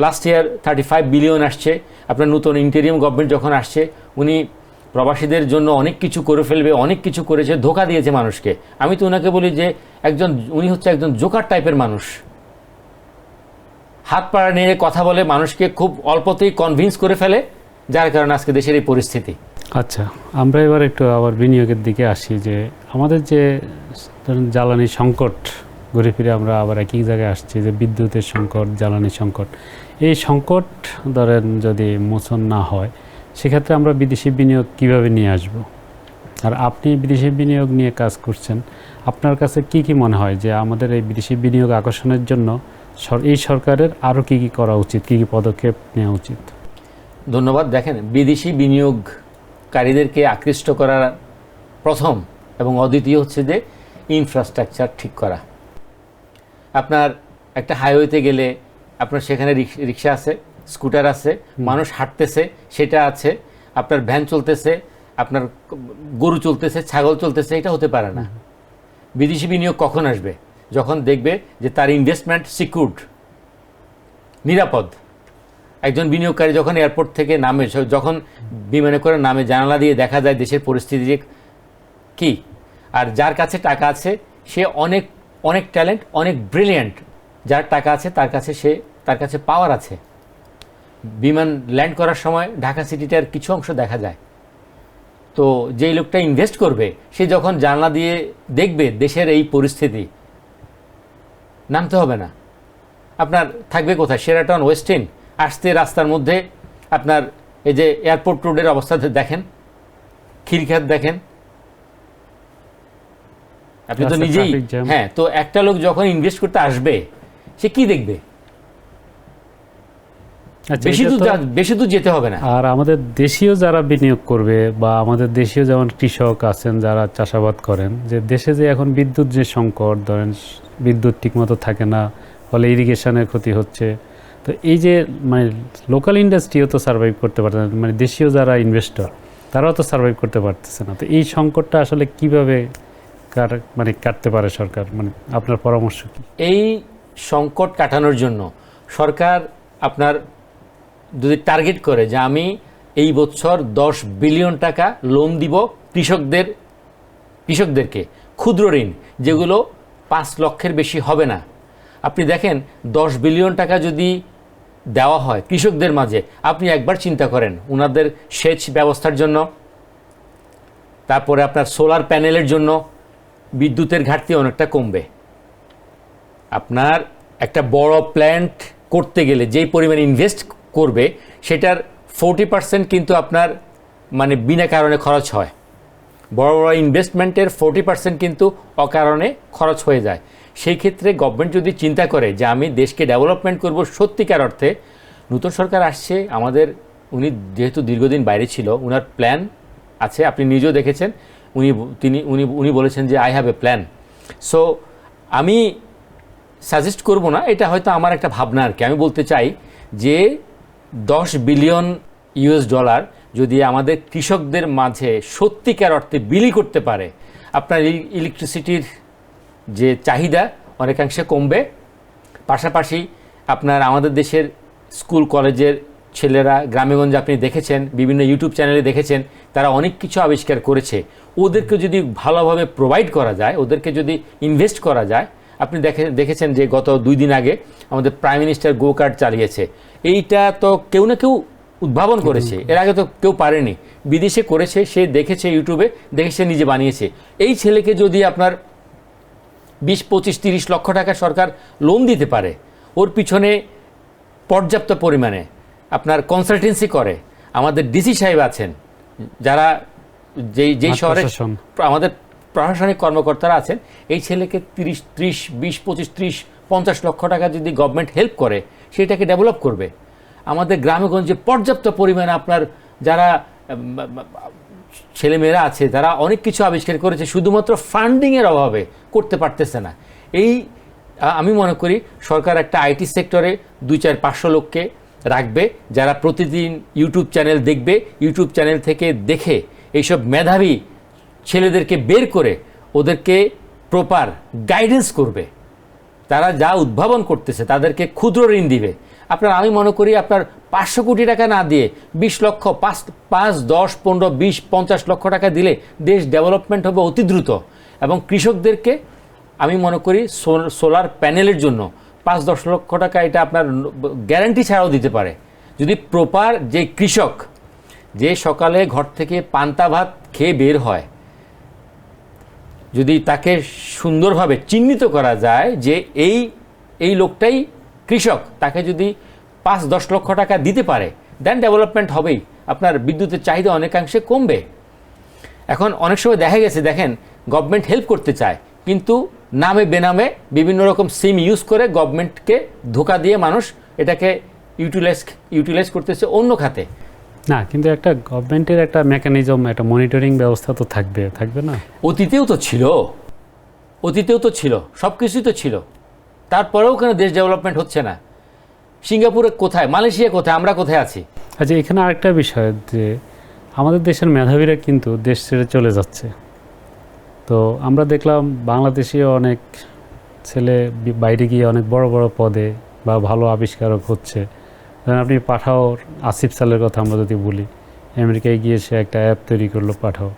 লাস্ট ইয়ার 35 বিলিয়ন আসছে। আপনার নতুন ইন্টেরিয়াম গভর্নমেন্ট যখন আসছে, উনি প্রবাসীদের জন্য অনেক কিছু করে ফেলবে, অনেক কিছু করেছে, ধোকা দিয়েছে মানুষকে। আমি তো ওনাকে বলি যে উনি হচ্ছে একজন জোকার টাইপের মানুষ। হাত পাড়া নিয়ে কথা বলে, মানুষকে খুব অল্পতেই কনভিন্স করে ফেলে, যার কারণে আজকে দেশের এই পরিস্থিতি। আচ্ছা, আমরা এবার একটু আবার বিনিয়োগের দিকে আসি। যে আমাদের যে ধরুন জ্বালানি সংকট, ঘুরে ফিরে আমরা আবার একই জায়গায় আসছি, যে বিদ্যুতের সংকট, জ্বালানি সংকট। এই সংকট ধরেন যদি মোচন না হয়, সেক্ষেত্রে আমরা বিদেশি বিনিয়োগ কিভাবে নিয়ে আসব? আর আপনি বিদেশি বিনিয়োগ নিয়ে কাজ করছেন, আপনার কাছে কি কি মনে হয় যে আমাদের এই বিদেশি বিনিয়োগ আকর্ষণের জন্য এই সরকারের আরও কি কি করা উচিত, কি কি পদক্ষেপ নেওয়া উচিত? ধন্যবাদ। দেখেন, বিদেশি বিনিয়োগকারীদেরকে আকৃষ্ট করার প্রথম এবং অদ্বিতীয় হচ্ছে যে ইনফ্রাস্ট্রাকচার ঠিক করা। আপনার একটা হাইওয়েতে গেলে আপনার সেখানে রিক্সা আছে, স্কুটার আছে, মানুষ হাঁটতেছে, সেটা আছে, আপনার ভ্যান চলতেছে, আপনার গরু চলতেছে, ছাগল চলতেছে, এটা হতে পারে না। বিদেশি বিনিয়োগ কখন আসবে? যখন দেখবে যে তার ইনভেস্টমেন্ট সিকিউরড, নিরাপদ। একজন বিনিয়োগকারী যখন এয়ারপোর্ট থেকে নামে, যখন বিমানে করে নামে, জানালা দিয়ে দেখা যায় দেশের পরিস্থিতি যে কী। আর যার কাছে টাকা আছে সে অনেক অনেক ট্যালেন্ট, অনেক ব্রিলিয়ান্ট। যার টাকা আছে তার কাছে পাওয়ার আছে। বিমান ল্যান্ড করার সময় ঢাকা সিটিটার কিছু অংশ দেখা যায়। তো যেই লোকটা ইনভেস্ট করবে, সে যখন জানলা দিয়ে দেখবে দেশের এই পরিস্থিতি, নামতে হবে না। আপনার থাকবে কোথায়? শেরাটন, ওয়েস্টিন, আসতে রাস্তার মধ্যে আপনার এই যে এয়ারপোর্ট রোডের অবস্থা দেখেন, খিরখাত দেখেন, আপনি তো নিজেই। হ্যাঁ, তো একটা লোক যখন ইনভেস্ট করতে আসবে, সে কি দেখবে? বেশি দূর যেতে হবে না। আর আমাদের দেশীয় যারা বিনিয়োগ করবে, বা আমাদের দেশীয় যেমন কৃষক আছেন যারা চাষাবাদ করেন, যে দেশে যে এখন বিদ্যুৎ যে সংকট, ধরেন বিদ্যুৎ ঠিকমতো থাকে না, ফলে ইরিগেশনের ক্ষতি হচ্ছে। তো এই যে মানে লোকাল ইন্ডাস্ট্রিও তো সার্ভাইভ করতে পারছে না, মানে দেশীয় যারা ইনভেস্টর তারাও তো সার্ভাইভ করতে পারতেছে না। তো এই সংকটটা আসলে কিভাবে কাটতে পারে সরকার? মানে আপনার পরামর্শ কি? এই সংকট কাটানোর জন্য সরকার আপনার যদি টার্গেট করে যে আমি এই বছর 10 বিলিয়ন টাকা লোন দিব কৃষকদেরকে, ক্ষুদ্র ঋণ যেগুলো 5 লক্ষের বেশি হবে না। আপনি দেখেন 10 বিলিয়ন টাকা যদি দেওয়া হয় কৃষকদের মাঝে, আপনি একবার চিন্তা করেন ওনাদের সেচ ব্যবস্থার জন্য, তারপরে আপনার সোলার প্যানেলের জন্য বিদ্যুতের ঘাটতি অনেকটা কমবে। আপনার একটা বড় প্ল্যান্ট করতে গেলে যেই পরিমাণ ইনভেস্ট করবে, সেটার 40% কিন্তু আপনার মানে বিনা কারণে খরচ হয়। বড় বড় ইনভেস্টমেন্টের 40% কিন্তু অকারণে খরচ হয়ে যায়। সেই ক্ষেত্রে গভর্নমেন্ট যদি চিন্তা করে যে আমি দেশকে ডেভেলপমেন্ট করব সত্যিকার অর্থে, নতুন সরকার আসছে আমাদের, উনি যেহেতু দীর্ঘদিন বাইরে ছিল, ওনার প্ল্যান আছে, আপনি নিজেও দেখেছেন। উনি বলেছেন যে I have a plan. So আমি সাজেস্ট করব না, এটা হয়তো আমার একটা ভাবনা আর কি। আমি বলতে চাই যে 10 বিলিয়ন ইউএস ডলার যদি আমাদের কৃষকদের মাঝে সত্যিকার অর্থে বিলি করতে পারে, আপনার ইলেকট্রিসিটির যে চাহিদা অনেকাংশে কমবে। পাশাপাশি আপনার আমাদের দেশের স্কুল কলেজের ছেলেরা গ্রামেগঞ্জে আপনি দেখেছেন, বিভিন্ন ইউটিউব চ্যানেলে দেখেছেন, তারা অনেক কিছু আবিষ্কার করেছে। ওদেরকে যদি ভালোভাবে প্রোভাইড করা যায়, ওদেরকে যদি ইনভেস্ট করা যায়, আপনি দেখেছেন যে গত 2 দিন আগে আমাদের প্রাইম মিনিস্টার গো কার্ড চালিয়েছে। এইটা তো কেউ না কেউ উদ্ভাবন করেছে, এর আগে তো কেউ পারেনি। বিদেশে করেছে, সে দেখেছে, ইউটিউবে দেখে নিজে বানিয়েছে। এই ছেলেকে যদি আপনার 20, 25, 30 লক্ষ টাকা সরকার লোন দিতে পারে, ওর পিছনে পর্যাপ্ত পরিমাণে আপনার কনসালটেন্সি করে আমাদের ডিসি সাহেব আছেন, যারা যেই শহরে আমাদের প্রশাসনিক কর্মকর্তারা আছেন, এই ছেলেকে 30, 20, 25, 30, 50 লক্ষ টাকা যদি গভর্নমেন্ট হেল্প করে, সেটাকে ডেভেলপ করবে। আমাদের গ্রামেগঞ্জে পর্যাপ্ত পরিমাণে আপনার যারা ছেলেমেয়েরা আছে তারা অনেক কিছু আবিষ্কার করেছে, শুধুমাত্র ফান্ডিংয়ের অভাবে করতে পারতেছে না। এই আমি মনে করি সরকার একটা আইটি সেক্টরে 200-500 লোককে রাখবে, যারা প্রতিদিন ইউটিউব চ্যানেল দেখবে, ইউটিউব চ্যানেল থেকে দেখে এইসব মেধাবী ছেলেদেরকে বের করে ওদেরকে প্রপার গাইডেন্স করবে। তারা যা উদ্ভাবন করতেছে তাদেরকে ক্ষুদ্র ঋণ দিবে। আমি মনে করি আপনার 500 কোটি টাকা না দিয়ে 20 লক্ষ, 5, 10, 15, 20, 50 লক্ষ টাকা দিলে দেশ ডেভেলপমেন্ট হবে অতি দ্রুত। এবং কৃষকদেরকে আমি মনে করি সোলার প্যানেলের জন্য 5-10 লক্ষ টাকা এটা আপনার গ্যারান্টি ছাড়াও দিতে পারে, যদি প্রপার যে কৃষক যে সকালে ঘর থেকে পান্তা ভাত খেয়ে বের হয়, যদি তাকে সুন্দরভাবে চিহ্নিত করা যায় যে এই লোকটাই কৃষক, তাকে যদি 5-10 লক্ষ টাকা দিতে পারে, দেন ডেভেলপমেন্ট হবেই। আপনার বিদ্যুতের চাহিদা অনেকাংশে কমবে। এখন অনেক সময় দেখা গেছে, দেখেন, গভর্নমেন্ট হেল্প করতে চায়, কিন্তু নামে বেনামে বিভিন্ন রকম সিম ইউজ করে গভর্নমেন্টকে ধোঁকা দিয়ে মানুষ এটাকে ইউটিলাইজ করতেছে অন্য খাতে। না, কিন্তু একটা গভর্নমেন্টের একটা মেকানিজম, একটা মনিটরিং ব্যবস্থা তো থাকবে না? অতীতেও তো ছিল, সব কিছুই তো ছিল, তারপরেও কেন দেশ ডেভেলপমেন্ট হচ্ছে না? সিঙ্গাপুরে কোথায়, মালয়েশিয়া কোথায়, আমরা কোথায় আছি? আচ্ছা, এখানে আরেকটা বিষয় যে আমাদের দেশের মেধাবীরা কিন্তু দেশ ছেড়ে চলে যাচ্ছে। তো আমরা দেখলাম বাংলাদেশে অনেক ছেলে বাইরে গিয়ে অনেক বড় বড় পদে বা ভালো আবিষ্কারক হচ্ছে। ধরেন আপনি পাঠাওর আসিফ সালের কথা আমরা যদি বলি, আমেরিকায় গিয়ে সে একটা অ্যাপ তৈরি করলো পাঠাও।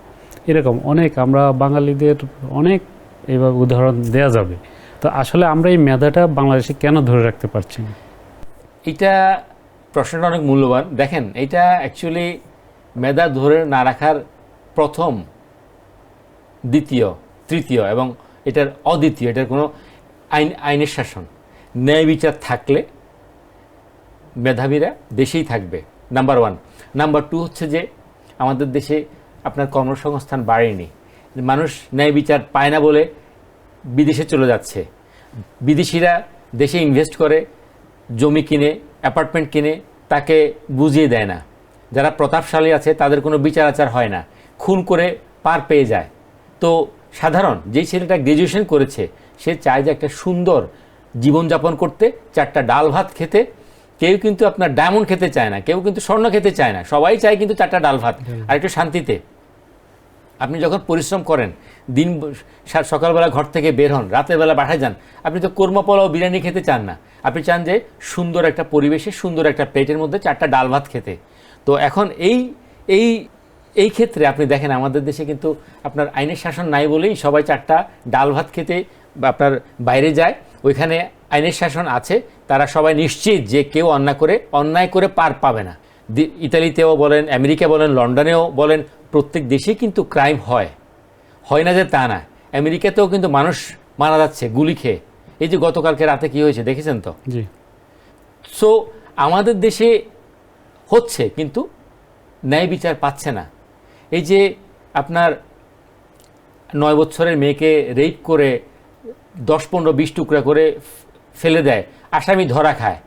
এরকম অনেক আমরা বাঙালিদের অনেক এইভাবে উদাহরণ দেওয়া যাবে। তো আসলে আমরা এই মেধাটা বাংলাদেশে কেন ধরে রাখতে পারছি না? এটা প্রশ্নটা অনেক মূল্যবান। দেখেন, এটা অ্যাকচুয়ালি মেধা ধরে না রাখার প্রথম, দ্বিতীয়, তৃতীয় এবং এটার অদ্বিতীয়, এটার কোনো আইনের শাসন, ন্যায় বিচার থাকলে মেধাবীরা দেশেই থাকবে, নাম্বার 1। নাম্বার 2 হচ্ছে যে আমাদের দেশে আপনার কর্মসংস্থান বাড়েনি, মানুষ ন্যায় বিচার পায় না বলে বিদেশে চলে যাচ্ছে। বিদেশিরা দেশে ইনভেস্ট করে, জমি কিনে, অ্যাপার্টমেন্ট কিনে, তাকে বুঝিয়ে দেয় না। যারা প্রতাপশালী আছে তাদের কোনো বিচার আচার হয় না, খুন করে পার পেয়ে যায়। তো সাধারণ যেই ছেলেটা গ্র্যাজুয়েশন করেছে সে চায় যে একটা সুন্দর জীবনযাপন করতে, 4টা ডাল ভাত খেতে। কেউ কিন্তু আপনার ডায়মন্ড খেতে চায় না, কেউ কিন্তু স্বর্ণ খেতে চায় না, সবাই চায় কিন্তু 4টা ডাল ভাত আর একটু শান্তিতে। আপনি যখন পরিশ্রম করেন, দিন সকালবেলা ঘর থেকে বের হন, রাতের বেলা বাসায় যান, আপনি তো কোরমা পোলাও বিরিয়ানি খেতে চান না, আপনি চান যে সুন্দর একটা পরিবেশে সুন্দর একটা প্লেটের মধ্যে 4টা ডাল ভাত খেতে। তো এখন এই ক্ষেত্রে আপনি দেখেন আমাদের দেশে কিন্তু আপনার আইনের শাসন নাই বলেই সবাই 4টা ডাল ভাত খেতে আপনার বাইরে যায়। ওইখানে আইনের শাসন আছে, তারা সবাই নিশ্চিত যে কেউ অন্যায় করে পার পাবে না। ইতালিতেও বলেন, আমেরিকা বলেন, লন্ডনেও বলেন, প্রত্যেক দেশেই কিন্তু ক্রাইম হয় না যে তা না। আমেরিকাতেও কিন্তু মানুষ মারা যাচ্ছে গুলি খেয়ে। এই যে গতকালকে রাতে কি হয়েছে দেখেছেন তো? জি। সো আমাদের দেশে হচ্ছে, কিন্তু ন্যায় বিচার পাচ্ছে না। এই যে আপনার 9 বছরের মেয়েকে রেপ করে 10, 15, 20 টুকরা করে ফেলে দেয়, আসামি ধরা খায়,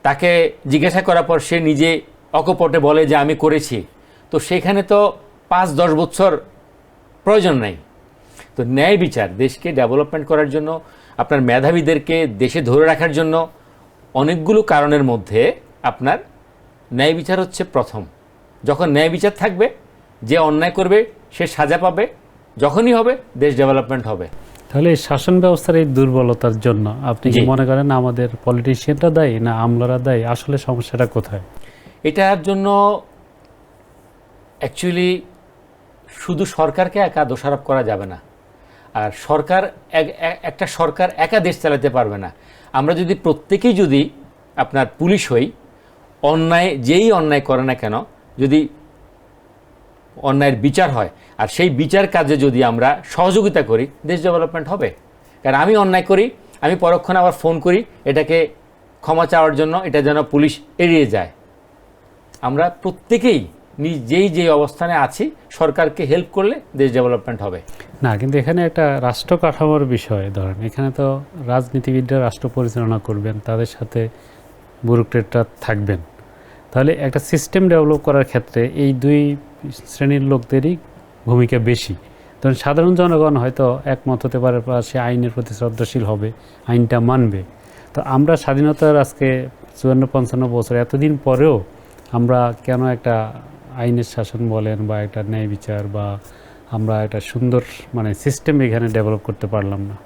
তাকে জিজ্ঞাসা করার পর সে নিজে অকপটে বলে যে আমি করেছি। তো সেখানে তো 5-10 বছর প্রয়োজন নাই। তো ন্যায় বিচার দেশকে ডেভেলপমেন্ট করার জন্য, আপনার মেধাবীদেরকে দেশে ধরে রাখার জন্য অনেকগুলো কারণের মধ্যে আপনার ন্যায় বিচার হচ্ছে প্রথম। যখন ন্যায় বিচার থাকবে, যে অন্যায় করবে সে সাজা পাবে, যখনই হবে দেশ ডেভেলপমেন্ট হবে। তাহলে এই শাসন ব্যবস্থার এই দুর্বলতার জন্য আপনি কি মনে করেন আমাদের পলিটিশিয়ানরা দায়ী না আমলারা দায়ী? আসলে সমস্যাটা কোথায়? এটার জন্য অ্যাকচুয়ালি শুধু সরকারকে একা দোষারোপ করা যাবে না। আর একটা সরকার একা দেশ চালাতে পারবে না। আমরা যদি প্রত্যেকেই যদি আপনার পুলিশ হই, যেই অন্যায় করে না কেন, যদি অন্যায়ের বিচার হয় আর সেই বিচার কাজে যদি আমরা সহযোগিতা করি, দেশ ডেভেলপমেন্ট হবে। কারণ আমি অন্যায় করি, আমি পরক্ষণে আবার ফোন করি এটাকে ক্ষমা চাওয়ার জন্য, এটা যেন পুলিশ এড়িয়ে যায়। আমরা প্রত্যেকেই যেই অবস্থানে আছি সরকারকে হেল্প করলে দেশ ডেভেলপমেন্ট হবে। না, কিন্তু এখানে একটা রাষ্ট্র কাঠামোর বিষয়। ধরেন এখানে তো রাজনীতিবিদরা রাষ্ট্র পরিচালনা করবেন, তাদের সাথে ব্যুরোক্রেটরা থাকবেন। তাহলে একটা সিস্টেম ডেভেলপ করার ক্ষেত্রে এই দুই শ্রেণীর লোকদেরই ভূমিকা বেশি। ধরুন সাধারণ জনগণ হয়তো একমত হতে পারে বা সে আইনের প্রতি শ্রদ্ধাশীল হবে, আইনটা মানবে। তো আমরা স্বাধীনতার আজকে 54-55 বছর এতদিন পরেও আমরা কেন একটা আইনের শাসন বলেন বা একটা ন্যায় বিচার বা আমরা একটা সুন্দর মানে সিস্টেম এখানে ডেভেলপ করতে পারলাম না?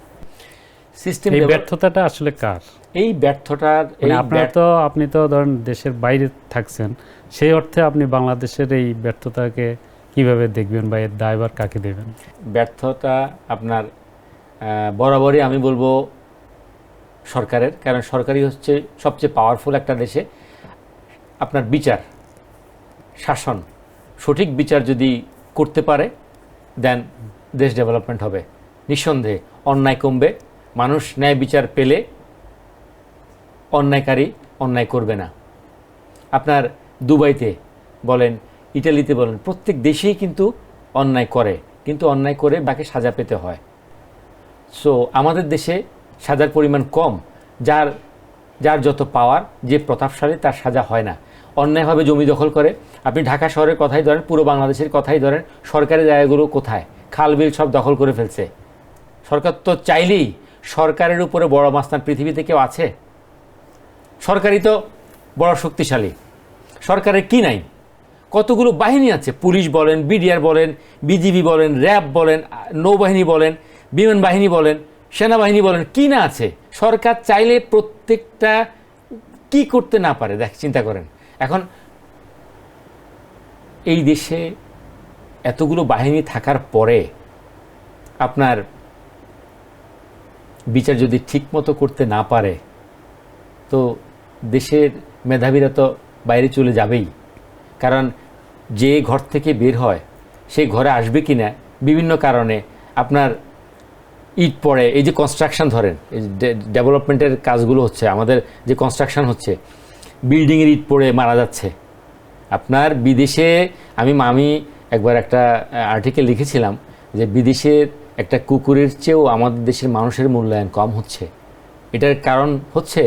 সিস্টেম এই ব্যর্থতাটা আসলে কার? এই ব্যর্থতার আপনি তো ধরেন দেশের বাইরে থাকছেন, সেই অর্থে আপনি বাংলাদেশের এই ব্যর্থতাকে কিভাবে দেখবেন বা এর দায়ভার কাকে দেবেন? ব্যর্থতা আপনার বরাবরই আমি বলবো সরকারের, কারণ সরকারই হচ্ছে সবচেয়ে পাওয়ারফুল একটা দেশে। আপনার বিচার শাসন সঠিক বিচার যদি করতে পারে দেন দেশ ডেভেলপমেন্ট হবে নিঃসন্দেহে। অন্যায় কমবে, মানুষ ন্যায় বিচার পেলে অন্যায়কারী অন্যায় করবে না। আপনার দুবাইতে বলেন, ইটালিতে বলেন, প্রত্যেক দেশেই কিন্তু অন্যায় করে, কিন্তু অন্যায় করে বাকি সাজা পেতে হয়। সো আমাদের দেশে সাজার পরিমাণ কম, যার যার যত পাওয়ার, যে প্রতাপশালী তার সাজা হয় না। অন্যায়ভাবে জমি দখল করে, আপনি ঢাকা শহরের কথাই ধরেন, পুরো বাংলাদেশের কথাই ধরেন, সরকারি জায়গাগুলো কোথায়? খাল বিল সব দখল করে ফেলছে। সরকার তো চাইলেই, সরকারের উপরে বড় মাস্তান পৃথিবীতে কেউ আছে? সরকারই তো বড় শক্তিশালী। সরকারের কি নাই? কতগুলো বাহিনী আছে, পুলিশ বলেন, বিডিআর বলেন, বিজিবি বলেন, র্যাব বলেন, নৌবাহিনী বলেন, বিমান বাহিনী বলেন, সেনাবাহিনী বলেন, কি না আছে? সরকার চাইলে প্রত্যেকটা কি করতে না পারে, দেখ চিন্তা করেন। এখন এই দেশে এতগুলো বাহিনী থাকার পরে আপনার বিচার যদি ঠিক মতো করতে না পারে, তো দেশের মেধাবীরা তো বাইরে চলে যাবেই। কারণ যে ঘর থেকে বের হয় সেই ঘরে আসবে কি না বিভিন্ন কারণে আপনার ইট পড়ে। এই যে কনস্ট্রাকশন ধরেন, ডেভেলপমেন্টের কাজগুলো হচ্ছে, আমাদের যে কনস্ট্রাকশন হচ্ছে, বিল্ডিংয়ের ইট পড়ে মারা যাচ্ছে। আপনার বিদেশে আমি একবার একটা আর্টিকেল লিখেছিলাম যে বিদেশের একটা কুকুরের চেয়েও আমাদের দেশের মানুষের মূল্যায়ন কম হচ্ছে। এটার কারণ হচ্ছে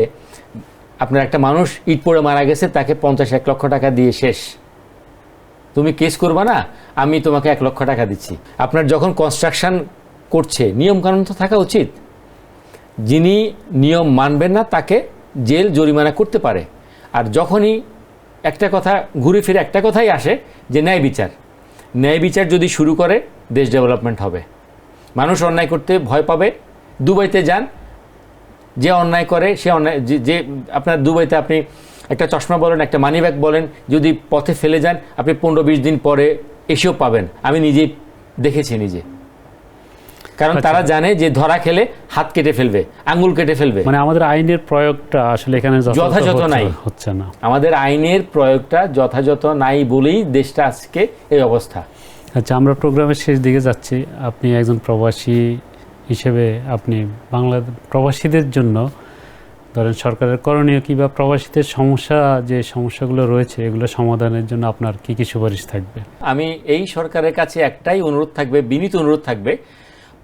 আপনার একটা মানুষ ইট পড়ে মারা গেছে, তাকে 50-1 লক্ষ টাকা দিয়ে শেষ। তুমি কেস করবা না, আমি তোমাকে 1 লক্ষ টাকা দিচ্ছি। আপনার যখন কনস্ট্রাকশন করছে, নিয়মকানুন তো থাকা উচিত। যিনি নিয়ম মানবেন না তাকে জেল জরিমানা করতে পারে। আর যখনই একটা কথা ঘুরে ফিরে একটা কথাই আসে যে ন্যায় বিচার, ন্যায় বিচার যদি শুরু করে দেশ ডেভেলপমেন্ট হবে। মানুষ অন্যায় করতে ভয় পাবে। দুবাইতে যান, যে অন্যায় করে সে অন্যায়, যে আপনার দুবাইতে আপনি একটা চশমা বলেন, একটা মানি ব্যাগ বলেন, যদি পথে ফেলে যান আপনি 15-20 দিন পরে এসেও পাবেন। আমি নিজেই দেখেছি নিজে। কারণ তারা জানে যে ধরা খেলে হাত কেটে ফেলবে, আঙ্গুল কেটে ফেলবে। মানে আমাদের আইনের প্রয়োগটা আসলে এখানে যথাযথ নাই, হচ্ছে না। আমাদের আইনের প্রয়োগটা যথাযথ নাই বলেই দেশটা আজকে এই অবস্থা। আচ্ছা, আমরা প্রোগ্রামের শেষ দিকে যাচ্ছি। আপনি একজন প্রবাসী হিসেবে আপনি প্রবাসীদের জন্য ধরেন সরকারের করণীয় কি বা প্রবাসীদের যে সমস্যাগুলো রয়েছে এগুলো সমাধানের জন্য আপনার কি কি সুপারিশ থাকবে? আমি এই সরকারের কাছে একটাই অনুরোধ থাকবে, বিনীত অনুরোধ থাকবে,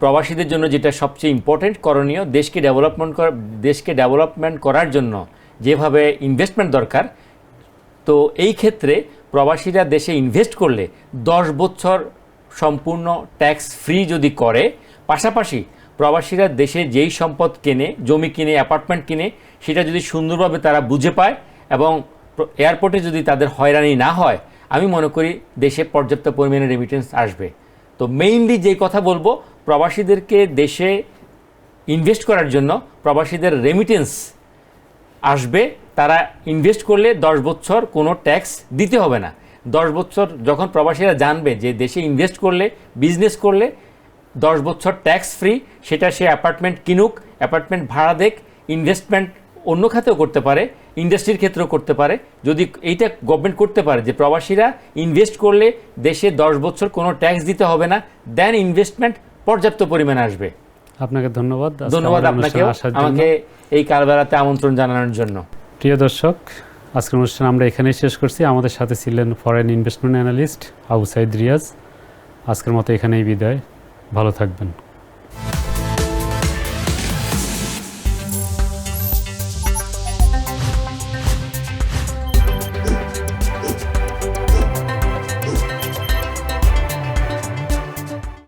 প্রবাসীদের জন্য যেটা সবচেয়ে ইম্পর্টেন্ট করণীয়, দেশকে ডেভেলপমেন্ট করার জন্য যেভাবে ইনভেস্টমেন্ট দরকার, তো এই ক্ষেত্রে প্রবাসীরা দেশে ইনভেস্ট করলে 10 বছর সম্পূর্ণ ট্যাক্স ফ্রি যদি করে, পাশাপাশি প্রবাসীরা দেশে যেই সম্পদ কেনে, জমি কিনে, অ্যাপার্টমেন্ট কিনে, সেটা যদি সুন্দরভাবে তারা বুঝে পায় এবং এয়ারপোর্টে যদি তাদের হয়রানি না হয়, আমি মনে করি দেশে পর্যাপ্ত পরিমাণে রেমিটেন্স আসবে। তো মেইনলি যে কথা বলবো, প্রবাসীদেরকে দেশে ইনভেস্ট করার জন্য প্রবাসীদের রেমিটেন্স আসবে। তারা ইনভেস্ট করলে 10 বছর কোনো ট্যাক্স দিতে হবে না। 10 বছর যখন প্রবাসীরা জানবে যে দেশে ইনভেস্ট করলে, বিজনেস করলে 10 বছর ট্যাক্স ফ্রি, সেটা সে অ্যাপার্টমেন্ট কিনুক, অ্যাপার্টমেন্ট ভাড়া দেখ, ইনভেস্টমেন্ট অন্য খাতেও করতে পারে, ইন্ডাস্ট্রির ক্ষেত্রেও করতে পারে। যদি এইটা গভর্নমেন্ট করতে পারে যে প্রবাসীরা ইনভেস্ট করলে দেশে 10 বছর কোনো ট্যাক্স দিতে হবে না, দেন ইনভেস্টমেন্ট পর্যাপ্ত পরিমাণে আসবে। আপনাকে ধন্যবাদ। আপনাকেও আমাকে এই কালবেলাতে আমন্ত্রণ জানানোর জন্য। প্রিয় দর্শক, আজকের অনুষ্ঠান আমরা এখানেই শেষ করছি। আমাদের সাথে ছিলেন foreign investment analyst Abu Saeed Riaz. আজকের মতো এখানেই বিদায়। ভালো থাকবেন।